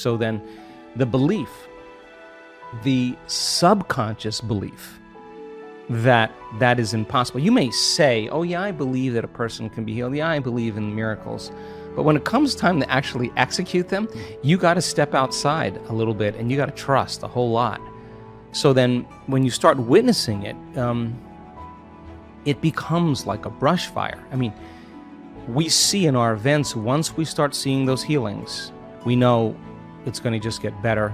So then the belief, the subconscious belief that that is impossible. You may say, oh yeah, I believe that a person can be healed. Yeah, I believe in miracles. But when it comes time to actually execute them, you got to step outside a little bit and you got to trust a whole lot. So then when you start witnessing it, it becomes like a brush fire. I mean, we see in our events, once we start seeing those healings, we know it's going to just get better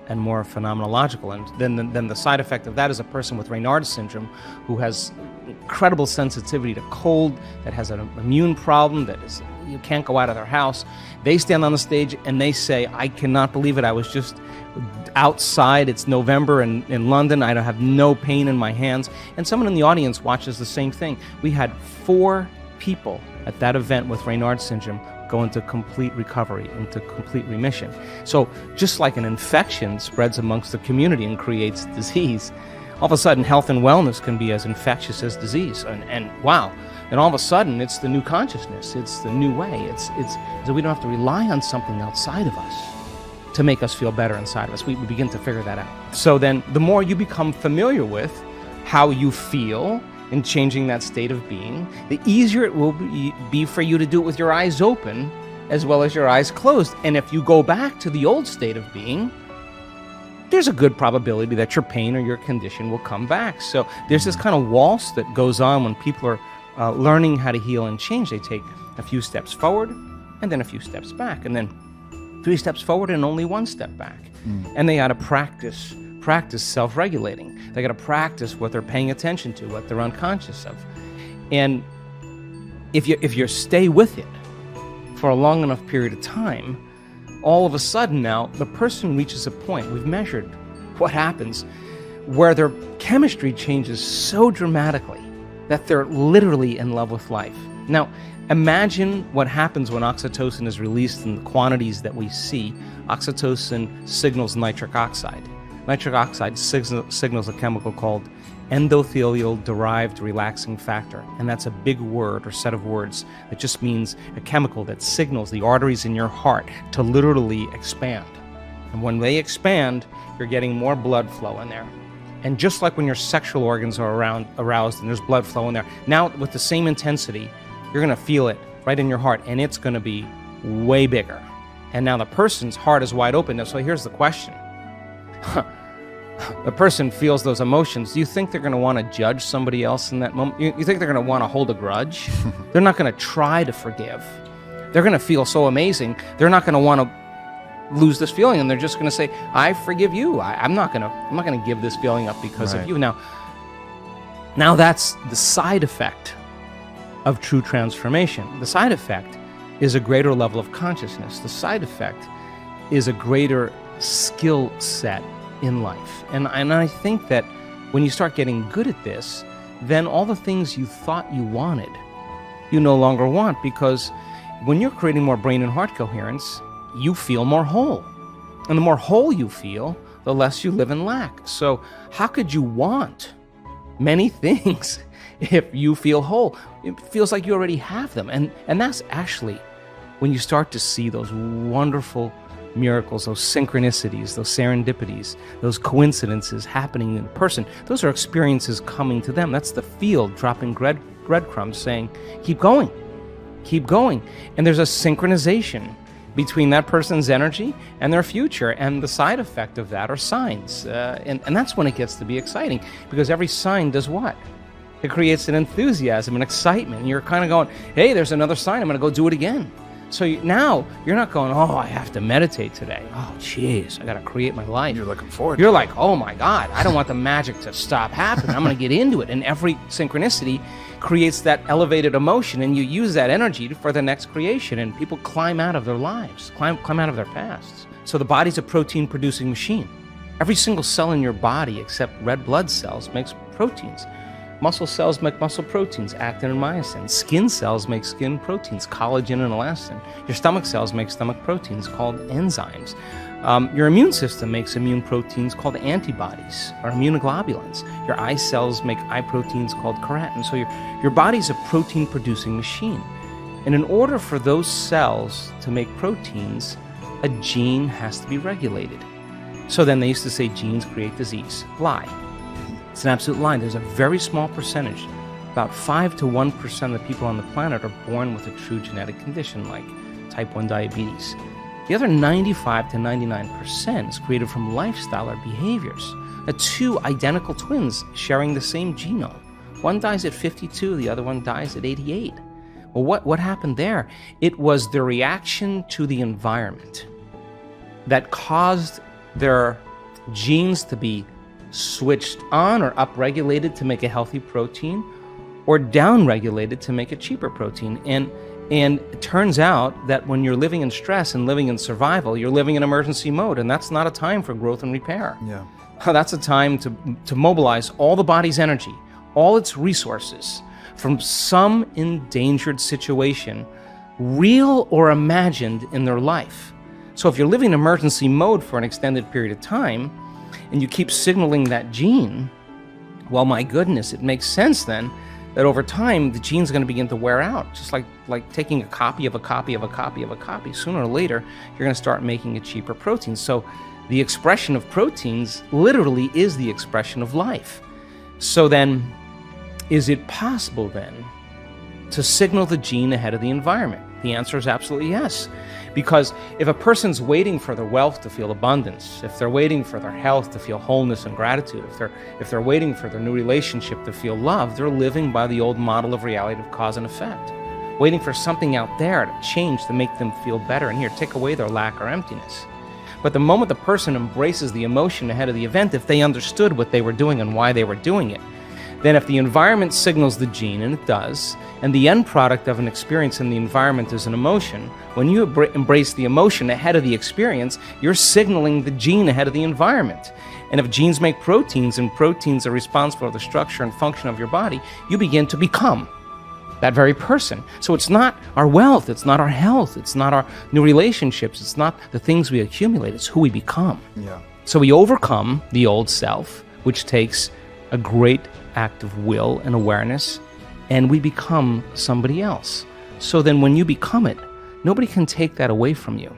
and more phenomenological. And then the side effect of that is a person with Raynaud's syndrome who has incredible sensitivity to cold, that has an immune problem, that is, you can't go out of their house. They stand on the stage and they say, I cannot believe it. I was just outside. It's November in London. I don't have no pain in my hands. And someone in the audience watches the same thing. We had 4 people at that event with Raynaud's syndrome go into complete recovery, into complete remission. So just like an infection spreads amongst the community and creates disease, all of a sudden health and wellness can be as infectious as disease. And wow, and all of a sudden it's the new consciousness, it's the new way. It's so we don't have to rely on something outside of us to make us feel better inside of us. We begin to figure that out. So then the more you become familiar with how you feel in changing that state of being, the easier it will be for you to do it with your eyes open as well as your eyes closed. And if you go back to the old state of being, there's a good probability that your pain or your condition will come back. So there's this kind of waltz that goes on when people are learning how to heal and change. They take a few steps forward and then a few steps back, and then 3 steps forward and only 1 step back. And they got to practice self-regulating. They got to practice what they're paying attention to, what they're unconscious of. And if you stay with it for a long enough period of time, all of a sudden now the person reaches a point, we've measured what happens, where their chemistry changes so dramatically that they're literally in love with life. Now, imagine what happens when oxytocin is released in the quantities that we see. Oxytocin signals nitric oxide. Nitric oxide signals a chemical called endothelial-derived relaxing factor, and that's a big word or set of words. It just means a chemical that signals the arteries in your heart to literally expand. And when they expand, you're getting more blood flow in there. And just like when your sexual organs are aroused and there's blood flow in there, now with the same intensity, you're going to feel it right in your heart, and it's going to be way bigger. And now the person's heart is wide open. So here's the question. The person feels those emotions. Do you think they're going to want to judge somebody else in that moment? You think they're going to want to hold a grudge? They're not going to try to forgive. They're going to feel so amazing. They're not going to want to lose this feeling, and they're just going to say, I forgive you. I'm not going to give this feeling up because of you. Now that's the side effect of true transformation. The side effect is a greater level of consciousness. The side effect is a greater skill set in life. And I think that when you start getting good at this, then all the things you thought you wanted, you no longer want, because when you're creating more brain and heart coherence, you feel more whole. And the more whole you feel, the less you live in lack. So how could you want many things if you feel whole? It feels like you already have them. And that's actually when you start to see those wonderful miracles, those synchronicities, those serendipities, those coincidences happening in person. Those are experiences coming to them. That's the field dropping breadcrumbs saying, keep going, keep going. And there's a synchronization between that person's energy and their future, and the side effect of that are signs. And that's when it gets to be exciting, because every sign does what? It creates an enthusiasm, an excitement. And you're kind of going, hey, there's another sign, I'm going to go do it again. So now you're not going, oh, I have to meditate today. Oh, jeez, I got to create my life. You're looking forward to it. You're like, oh my God, I don't want the magic to stop happening. I'm going to get into it. And every synchronicity creates that elevated emotion, and you use that energy for the next creation. And people climb out of their lives, climb out of their pasts. So the body's a protein-producing machine. Every single cell in your body except red blood cells makes proteins. Muscle cells make muscle proteins, actin and myosin. Skin cells make skin proteins, collagen and elastin. Your stomach cells make stomach proteins called enzymes. Your immune system makes immune proteins called antibodies or immunoglobulins. Your eye cells make eye proteins called keratin. So your body's a protein-producing machine. And in order for those cells to make proteins, a gene has to be regulated. So then they used to say genes create disease. Lie. It's an absolute lie. There's a very small percentage, about 5 to 1% of the people on the planet are born with a true genetic condition like type 1 diabetes. The other 95 to 99% is created from lifestyle or behaviors. Two identical twins sharing the same genome. One dies at 52, the other one dies at 88. Well, what happened there? It was the reaction to the environment that caused their genes to be switched on or upregulated to make a healthy protein, or downregulated to make a cheaper protein. And it turns out that when you're living in stress and living in survival, you're living in emergency mode, and that's not a time for growth and repair. Yeah. That's a time to mobilize all the body's energy, all its resources, from some endangered situation, real or imagined, in their life. So if you're living in emergency mode for an extended period of time, and you keep signaling that gene, well, my goodness, it makes sense then that over time the gene's going to begin to wear out, just like taking a copy of a copy of a copy of a copy. Sooner or later, you're going to start making a cheaper protein. So the expression of proteins literally is the expression of life. So then, is it possible then to signal the gene ahead of the environment? The answer is absolutely yes. Because if a person's waiting for their wealth to feel abundance, if they're waiting for their health to feel wholeness and gratitude, if they're waiting for their new relationship to feel love, they're living by the old model of reality of cause and effect, waiting for something out there to change to make them feel better, and here, take away their lack or emptiness. But the moment the person embraces the emotion ahead of the event, if they understood what they were doing and why they were doing it, then if the environment signals the gene, and it does, and the end product of an experience in the environment is an emotion, when you embrace the emotion ahead of the experience, you're signaling the gene ahead of the environment. And if genes make proteins, and proteins are responsible for the structure and function of your body, you begin to become that very person. So it's not our wealth, it's not our health, it's not our new relationships, it's not the things we accumulate, it's who we become. Yeah. So we overcome the old self, which takes a great act of will and awareness, and we become somebody else. So then when you become it, nobody can take that away from you.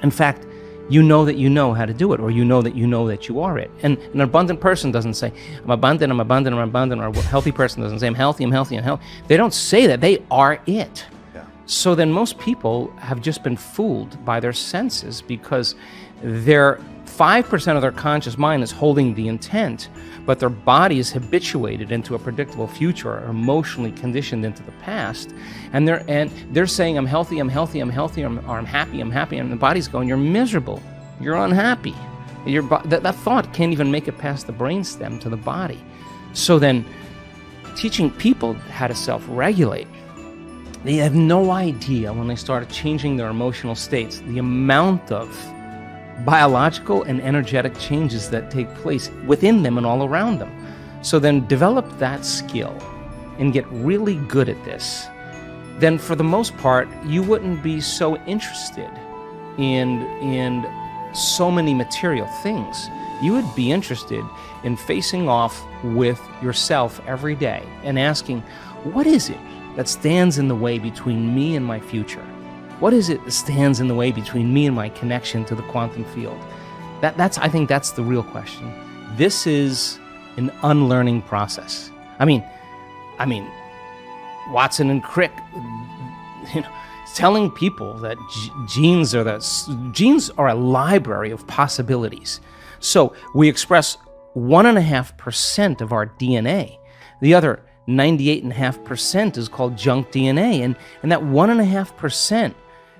In fact, you know that you know how to do it, or you know that you are it. And an abundant person doesn't say, I'm abundant, I'm abundant, I'm abundant, or a healthy person doesn't say, I'm healthy, I'm healthy, I'm healthy. They don't say that, they are it. Yeah. So then most people have just been fooled by their senses, because their 5% of their conscious mind is holding the intent, but their body is habituated into a predictable future, or emotionally conditioned into the past, and they're saying, I'm healthy, I'm healthy, I'm healthy, or I'm happy, and the body's going, you're miserable, you're unhappy. That thought can't even make it past the brainstem to the body. So then, teaching people how to self-regulate, they have no idea when they start changing their emotional states, the amount of biological and energetic changes that take place within them and all around them. So then develop that skill and get really good at this. Then for the most part, you wouldn't be so interested in so many material things. You would be interested in facing off with yourself every day and asking, what is it that stands in the way between me and my future? What is it that stands in the way between me and my connection to the quantum field? I think that's the real question. This is an unlearning process. I mean, Watson and Crick, telling people that genes are a library of possibilities. So we express 1.5% of our DNA. The other 98.5% is called junk DNA, and that 1.5%.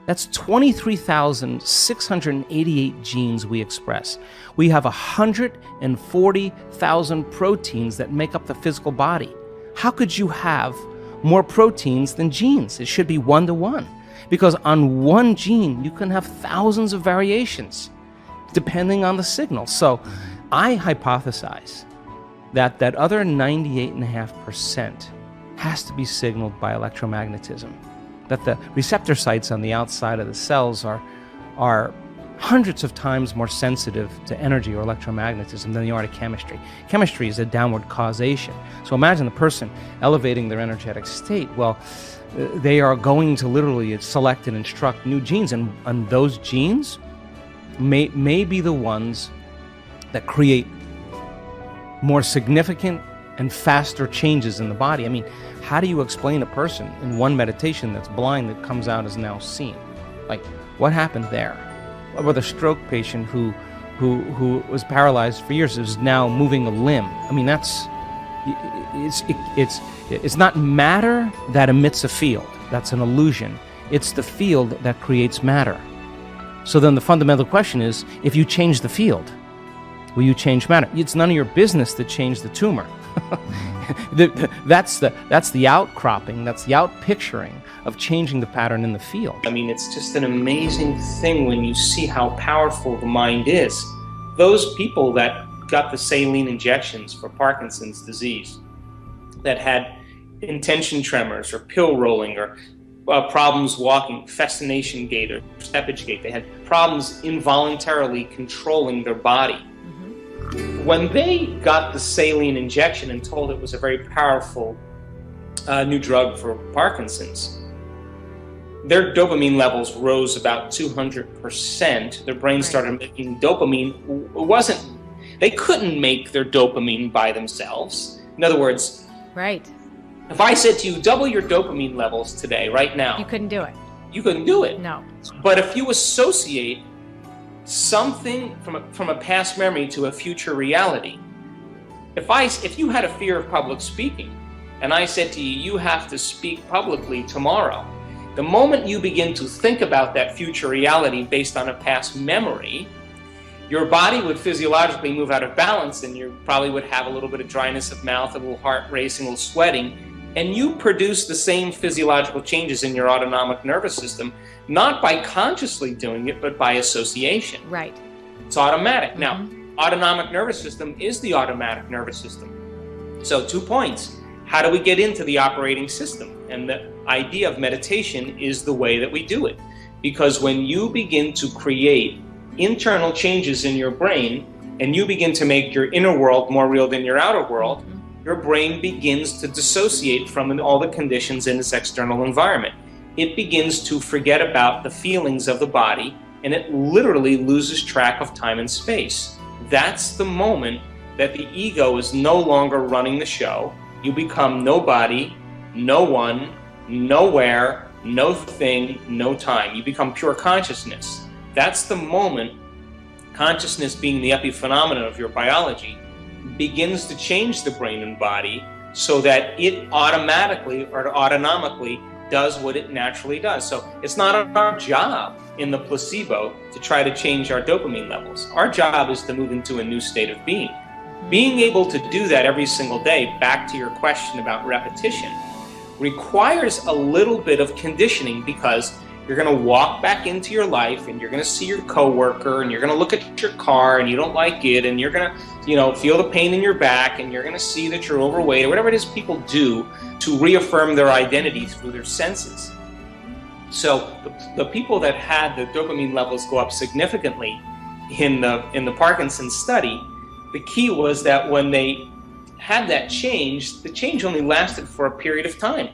That's 23,688 genes we express. We have 140,000 proteins that make up the physical body. How could you have more proteins than genes? It should be 1 to 1. Because on one gene, you can have thousands of variations, depending on the signal. So I hypothesize that other 98.5% has to be signaled by electromagnetism. That the receptor sites on the outside of the cells are hundreds of times more sensitive to energy or electromagnetism than they are to chemistry. Chemistry is a downward causation. So imagine the person elevating their energetic state. Well, they are going to literally select and instruct new genes, and those genes may be the ones that create more significant and faster changes in the body. I mean, how do you explain a person in one meditation that's blind that comes out as now seen? Like, what happened there? What about a stroke patient who was paralyzed for years is now moving a limb? I mean, it's not matter that emits a field. That's an illusion. It's the field that creates matter. So then the fundamental question is, if you change the field, will you change matter? It's none of your business to change the tumor. That's the outcropping, that's the outpicturing of changing the pattern in the field. I mean, it's just an amazing thing when you see how powerful the mind is. Those people that got the saline injections for Parkinson's disease, that had intention tremors or pill rolling or problems walking, festination gait or steppage gait, they had problems involuntarily controlling their body. When they got the saline injection and told it was a very powerful new drug for Parkinson's, their dopamine levels rose about 200%. Their brain started making dopamine. They couldn't make their dopamine by themselves. In other words, if I said to you, double your dopamine levels today, right now. You couldn't do it. You couldn't do it. No. But if you associate something from a past memory to a future reality, if you had a fear of public speaking, and I said to you, you have to speak publicly tomorrow, the moment you begin to think about that future reality based on a past memory, your body would physiologically move out of balance, and you probably would have a little bit of dryness of mouth, a little heart racing, a little sweating, and you produce the same physiological changes in your autonomic nervous system, not by consciously doing it, but by association. Right. It's automatic. Now, autonomic nervous system is the automatic nervous system. So 2 points. How do we get into the operating system? And the idea of meditation is the way that we do it. Because when you begin to create internal changes in your brain, and you begin to make your inner world more real than your outer world, your brain begins to dissociate from all the conditions in its external environment. It begins to forget about the feelings of the body, and it literally loses track of time and space. That's the moment that the ego is no longer running the show. You become nobody, no one, nowhere, no thing, no time. You become pure consciousness. That's the moment consciousness, being the epiphenomenon of your biology, begins to change the brain and body so that it automatically or autonomically does what it naturally does. So it's not our job in the placebo to try to change our dopamine levels. Our job is to move into a new state of being. Being able to do that every single day, back to your question about repetition, requires a little bit of conditioning, because you're going to walk back into your life and you're going to see your coworker and you're going to look at your car and you don't like it, and you're going to, feel the pain in your back, and you're going to see that you're overweight, or whatever it is people do to reaffirm their identity through their senses. So the people that had the dopamine levels go up significantly in the Parkinson's study, the key was that when they had that change, the change only lasted for a period of time.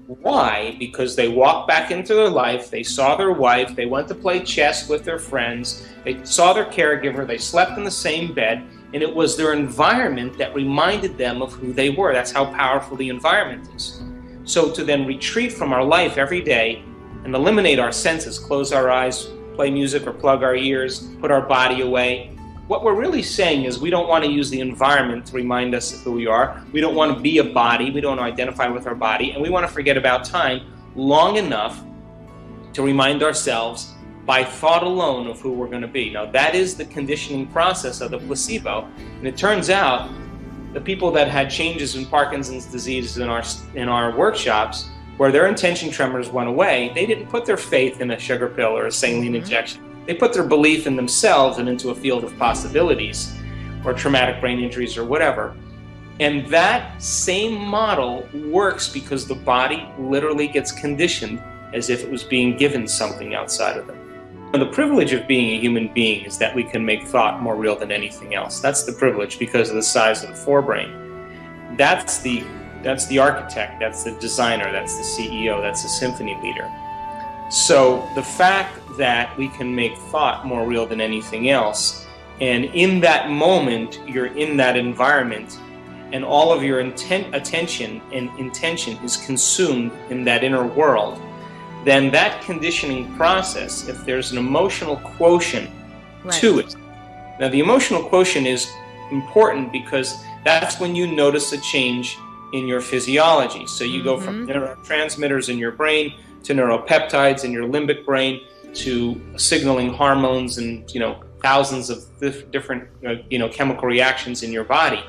Why? Because they walked back into their life, they saw their wife, they went to play chess with their friends, they saw their caregiver, they slept in the same bed, and it was their environment that reminded them of who they were. That's how powerful the environment is. So to then retreat from our life every day and eliminate our senses, close our eyes, play music or plug our ears, put our body away, what we're really saying is we don't want to use the environment to remind us of who we are. We don't want to be a body. We don't want to identify with our body. And we want to forget about time long enough to remind ourselves by thought alone of who we're going to be. Now, that is the conditioning process of the placebo. And it turns out the people that had changes in Parkinson's disease in our workshops, where their intention tremors went away, they didn't put their faith in a sugar pill or a saline injection. They put their belief in themselves and into a field of possibilities, or traumatic brain injuries or whatever. And that same model works because the body literally gets conditioned as if it was being given something outside of them. And the privilege of being a human being is that we can make thought more real than anything else. That's the privilege because of the size of the forebrain. That's the That's the architect, that's the designer, that's the CEO, that's the symphony leader. So the fact that we can make thought more real than anything else, and in that moment, you're in that environment, and all of your attention and intention is consumed in that inner world, then that conditioning process, if there's an emotional quotient to it. Now, the emotional quotient is important because that's when you notice a change in your physiology. So you go from neurotransmitters in your brain to neuropeptides in your limbic brain to signaling hormones and, thousands of different, chemical reactions in your body.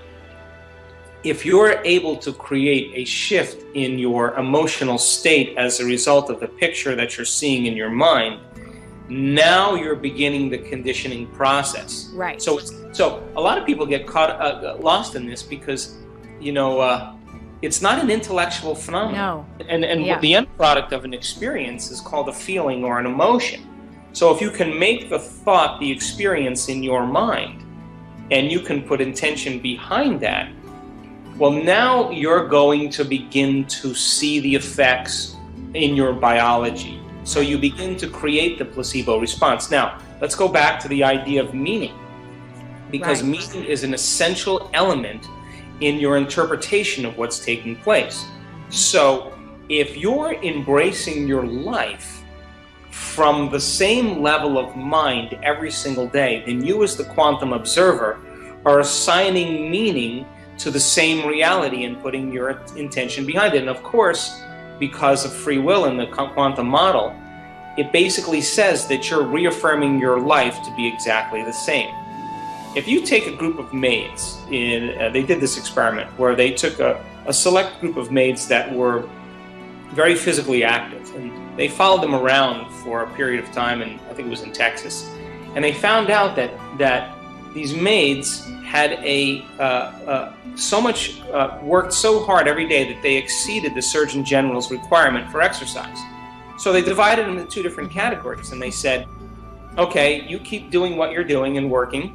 If you're able to create a shift in your emotional state as a result of the picture that you're seeing in your mind, now you're beginning the conditioning process. Right. So a lot of people get lost in this because, it's not an intellectual phenomenon. No. And the end product of an experience is called a feeling or an emotion. So if you can make the thought the experience in your mind, and you can put intention behind that, well, now you're going to begin to see the effects in your biology. So you begin to create the placebo response. Now, let's go back to the idea of meaning, because meaning is an essential element in your interpretation of what's taking place. So if you're embracing your life from the same level of mind every single day, then you as the quantum observer are assigning meaning to the same reality and putting your intention behind it. And of course, because of free will in the quantum model, it basically says that you're reaffirming your life to be exactly the same. If you take a group of maids, they did this experiment where they took a select group of maids that were very physically active, and they followed them around for a period of time, and I think it was in Texas, and they found out that these maids had worked so hard every day that they exceeded the Surgeon General's requirement for exercise. So they divided them into two different categories, and they said, okay, you keep doing what you're doing and working.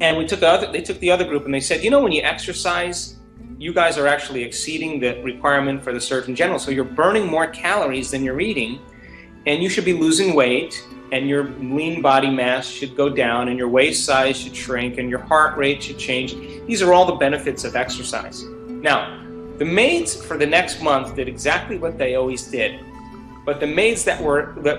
And they took the other group and they said, when you exercise, you guys are actually exceeding the requirement for the Surgeon General. So you're burning more calories than you're eating, and you should be losing weight, and your lean body mass should go down, and your waist size should shrink, and your heart rate should change. These are all the benefits of exercise. Now, the maids for the next month did exactly what they always did. But the maids that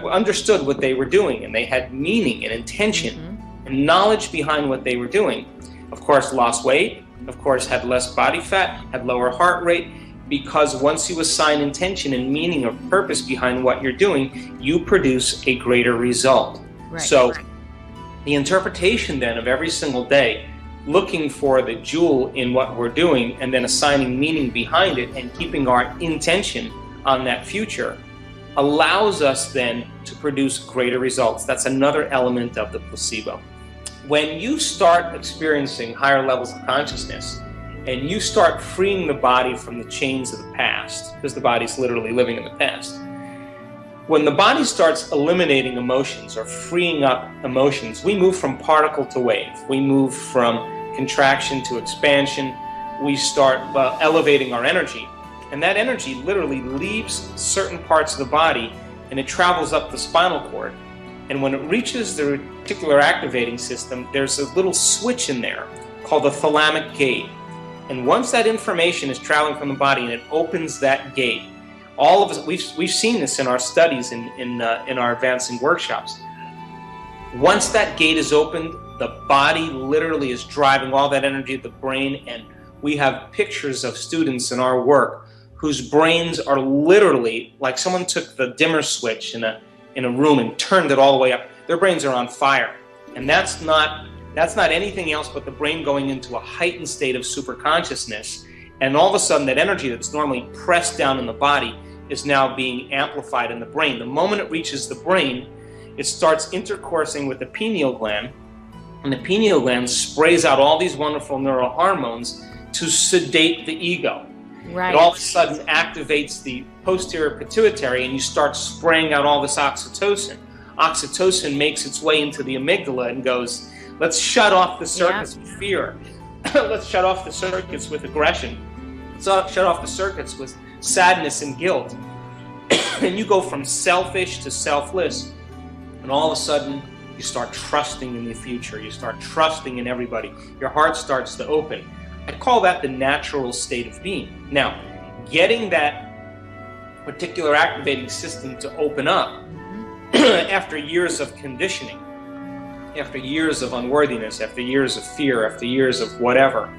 understood what they were doing, and they had meaning and intention and knowledge behind what they were doing, of course lost weight, of course had less body fat, had lower heart rate, because once you assign intention and meaning or purpose behind what you're doing, you produce a greater result. The interpretation then of every single day, looking for the jewel in what we're doing and then assigning meaning behind it and keeping our intention on that future, allows us then to produce greater results. That's another element of the placebo. When you start experiencing higher levels of consciousness and you start freeing the body from the chains of the past, because the body's literally living in the past, when the body starts eliminating emotions or freeing up emotions, we move from particle to wave. We move from contraction to expansion. We start elevating our energy. And that energy literally leaves certain parts of the body and it travels up the spinal cord. And when it reaches the reticular activating system, there's a little switch in there called the thalamic gate. And once that information is traveling from the body and it opens that gate, all of us, we've seen this in our studies in our advancing workshops. Once that gate is opened, the body literally is driving all that energy to the brain, and we have pictures of students in our work whose brains are literally like someone took the dimmer switch in a room and turned it all the way up. Their brains are on fire, and that's not anything else but the brain going into a heightened state of superconsciousness. And all of a sudden, that energy that's normally pressed down in the body is now being amplified in the brain. The moment it reaches the brain, it starts intercoursing with the pineal gland, and the pineal gland sprays out all these wonderful neurohormones to sedate the ego. It all of a sudden activates the posterior pituitary, and you start spraying out all this oxytocin. Oxytocin makes its way into the amygdala and goes, let's shut off the circuits with fear. Let's shut off the circuits with aggression. shut off the circuits with sadness and guilt, and you go from selfish to selfless, and all of a sudden you start trusting in the future, you start trusting in everybody, your heart starts to open. I call that the natural state of being. Now, getting that particular activating system to open up after years of conditioning, after years of unworthiness, after years of fear, after years of whatever,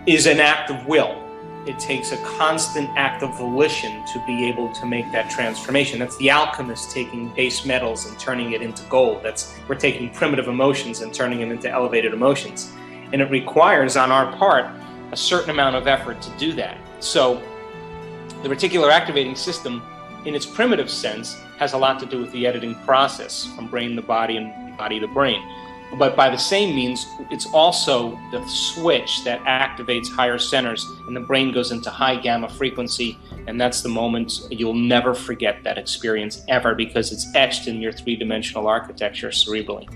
is an act of will. It takes a constant act of volition to be able to make that transformation. That's the alchemist taking base metals and turning it into gold. We're taking primitive emotions and turning them into elevated emotions. And it requires, on our part, a certain amount of effort to do that. So the reticular activating system, in its primitive sense, has a lot to do with the editing process, from brain to body and body to brain. But by the same means, it's also the switch that activates higher centers, and the brain goes into high gamma frequency, and that's the moment you'll never forget that experience ever, because it's etched in your three-dimensional architecture cerebrally.